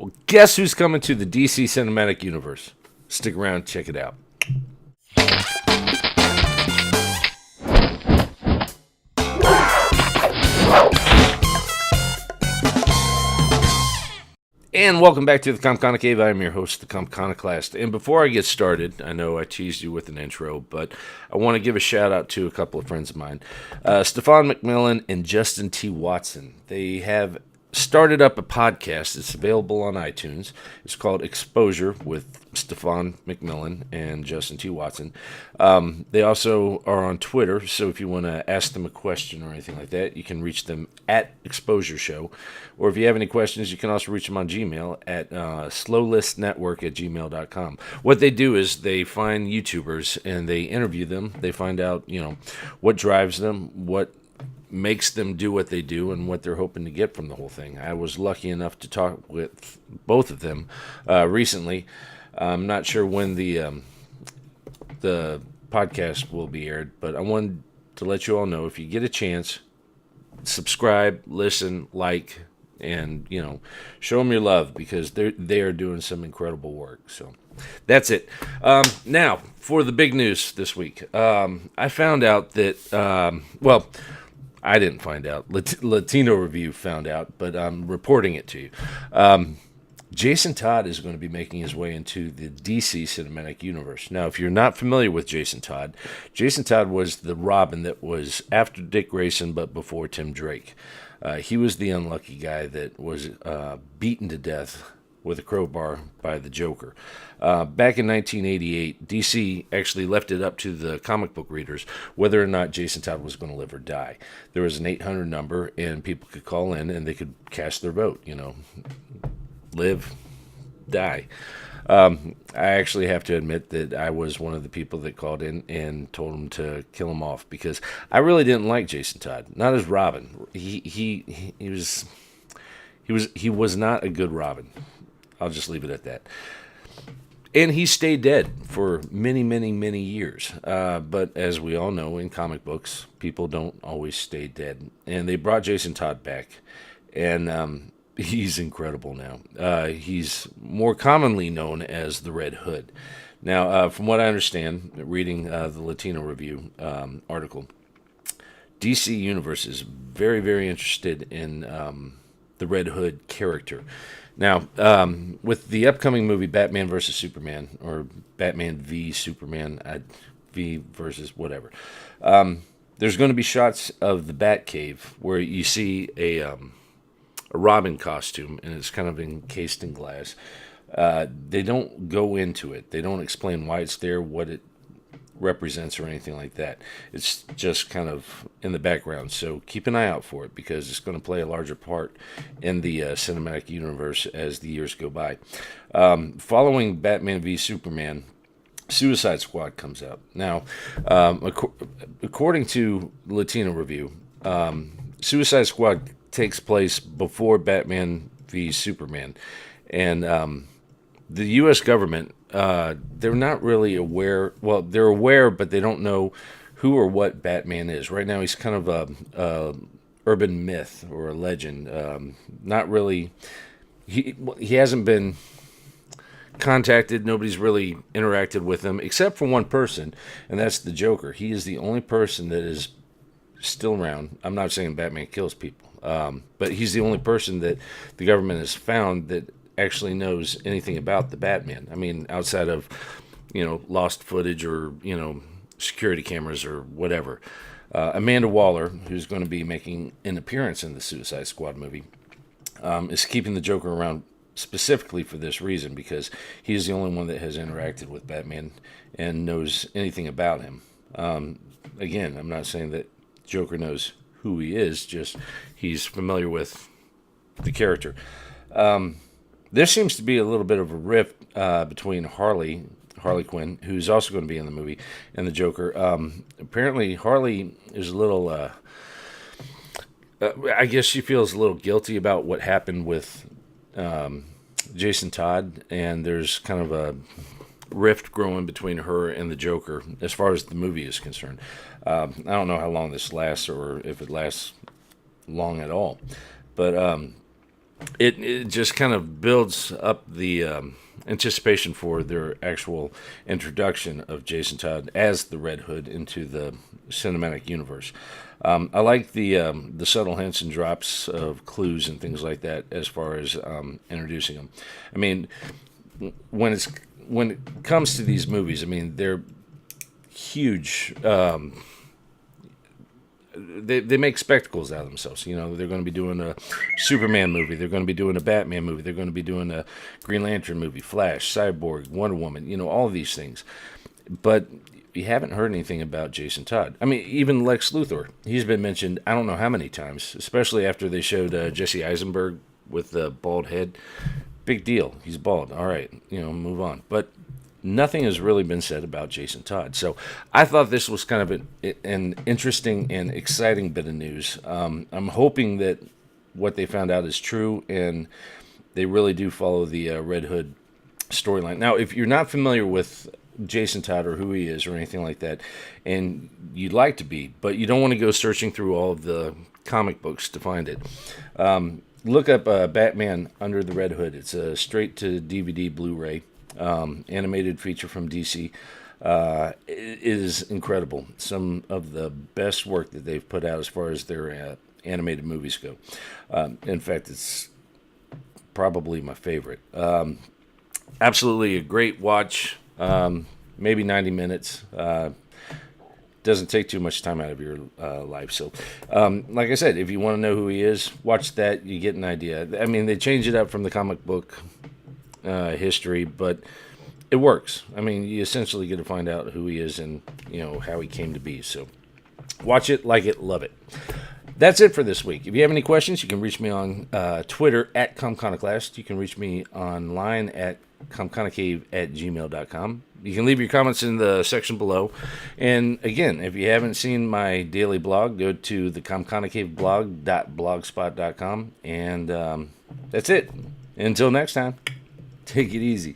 Well, guess who's coming to the DC Cinematic Universe? Stick around, check it out. And welcome back to the Comconocave. I am your host, the Comconocalst. And before I get started, I know I teased you with an intro, but I want to give a shout out to a couple of friends of mine, Stefan McMillan and Justin T. Watson. They have started up a podcast. It's available on iTunes. It's called Exposure with Stefan McMillan and Justin T. Watson. They also are on Twitter, so if you want to ask them a question or anything like that, you can reach them at Exposure Show. Or if you have any questions, you can also reach them on Gmail at slowlistnetwork@gmail.com. What they do is they find YouTubers and they interview them. They find out, what drives them, what makes them do what they do, and what they're hoping to get from the whole thing. I was lucky enough to talk with both of them recently. I'm not sure when the podcast will be aired, but I wanted to let you all know, if you get a chance, subscribe, listen, like, and show them your love, because they are doing some incredible work. So that's it. Now for the big news this week. I found out that I didn't find out. Latino Review found out, but I'm reporting it to you. Jason Todd is going to be making his way into the DC Cinematic Universe. Now, if you're not familiar with Jason Todd was the Robin that was after Dick Grayson but before Tim Drake. He was the unlucky guy that was beaten to death with a crowbar by the Joker. Back in 1988, DC actually left it up to the comic book readers whether or not Jason Todd was going to live or die. There was an 800 number, and people could call in and they could cast their vote, live, die. I actually have to admit that I was one of the people that called in and told him to kill him off, because I really didn't like Jason Todd. Not as Robin. He was not a good Robin. I'll just leave it at that. And he stayed dead for many, many, many years. But as we all know, in comic books, people don't always stay dead. And they brought Jason Todd back. And he's incredible now. He's more commonly known as the Red Hood. Now, from what I understand, reading the Latino Review article, DC Universe is very, very interested in the Red Hood character. Now, with the upcoming movie Batman vs. Superman, or Batman v Superman, V versus whatever, there's going to be shots of the Batcave where you see a Robin costume, and it's kind of encased in glass. They don't go into it. They don't explain why it's there, what it represents, or anything like that. It's just kind of in the background. So keep an eye out for it, because it's going to play a larger part in the cinematic universe as the years go by. Following Batman v Superman, Suicide Squad comes out. Now, according to Latino Review, Suicide Squad takes place before Batman v Superman, and the U.S. government, they're not really aware. Well, they're aware, but they don't know who or what Batman is. Right now, he's kind of a urban myth or a legend. Not really. He hasn't been contacted. Nobody's really interacted with him except for one person, and that's the Joker. He is the only person that is still around. I'm not saying Batman kills people, but he's the only person that the government has found that actually knows anything about the Batman. I mean, outside of, lost footage or, security cameras or whatever. Amanda Waller, who's going to be making an appearance in the Suicide Squad movie, is keeping the Joker around specifically for this reason, because he's the only one that has interacted with Batman and knows anything about him. Again, I'm not saying that Joker knows who he is, just he's familiar with the character. There seems to be a little bit of a rift between Harley Quinn, who's also going to be in the movie, and the Joker. Apparently, Harley is a little, I guess she feels a little guilty about what happened with Jason Todd, and there's kind of a rift growing between her and the Joker as far as the movie is concerned. I don't know how long this lasts, or if it lasts long at all, but it just kind of builds up the anticipation for their actual introduction of Jason Todd as the Red Hood into the cinematic universe. I like the subtle hints and drops of clues and things like that as far as introducing them. I mean, when it comes to these movies, I mean they're huge. They make spectacles out of themselves. You know, they're going to be doing a Superman movie. They're going to be doing a Batman movie. They're going to be doing a Green Lantern movie, Flash, Cyborg, Wonder Woman, you know, all of these things. But you haven't heard anything about Jason Todd. I mean, even Lex Luthor. He's been mentioned I don't know how many times, especially after they showed Jesse Eisenberg with the bald head. Big deal. He's bald. All right, you know, move on. But nothing has really been said about Jason Todd. So I thought this was kind of an interesting and exciting bit of news. I'm hoping that what they found out is true and they really do follow the Red Hood storyline. Now, if you're not familiar with Jason Todd or who he is or anything like that, and you'd like to be, but you don't want to go searching through all of the comic books to find it, look up Batman Under the Red Hood. It's a straight-to-DVD Blu-ray. Animated feature from DC. It is incredible. Some of the best work that they've put out as far as their animated movies go. In fact, it's probably my favorite. Absolutely a great watch. Maybe 90 minutes. Doesn't take too much time out of your life. So, like I said, if you want to know who he is, watch that. You get an idea. I mean, they change it up from the comic book history, but it works. I mean, you essentially get to find out who he is and, you know, how he came to be. So watch it, like it, love it. That's it for this week. If you have any questions, you can reach me on Twitter at Comconocalst. You can reach me online at comconocave@gmail.com. You can leave your comments in the section below. And again, if you haven't seen my daily blog, go to the comconocave.blogspot.com. And that's it. Until next time. Take it easy.